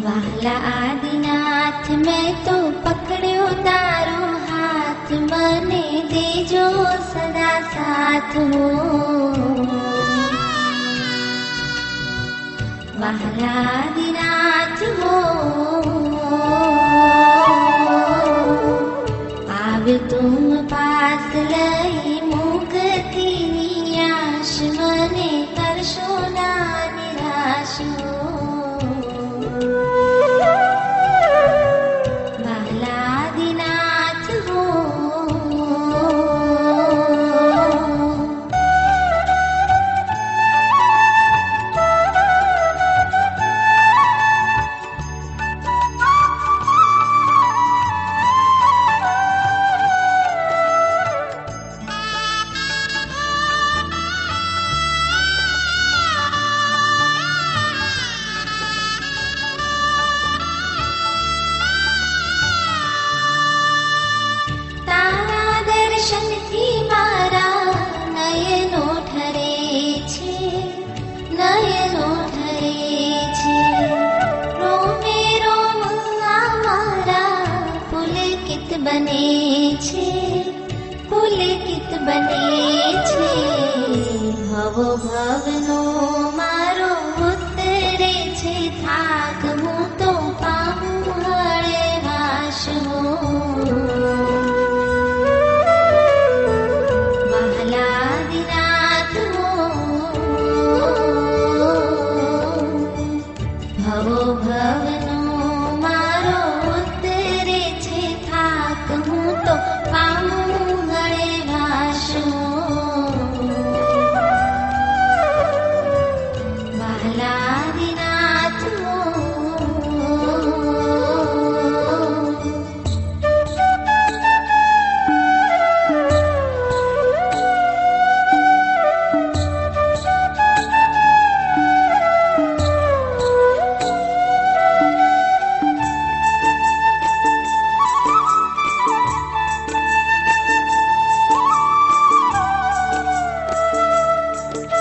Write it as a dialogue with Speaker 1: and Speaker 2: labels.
Speaker 1: વહાલા આદિનાથ મેં તો પકડ્યો તારો હાથ, મને દેજો સદા સાથ હો. વહાલા આદિનાથ હો, આવ્યો તુમ પાસ લઈ મુક્તિ ની આશ, મને કરશો ના નિરાશ હો. દર્શનથી મારા નયનો ઠરે છે, નયનો ઠરે છે. રોમે રોમ મારા પુલકિત બને છે, પુલકિત બને છે. ભવો ભવનો મારો ઉતરે છે થાક, હું તો પામું હળે હાશ હો. ભવો ભવ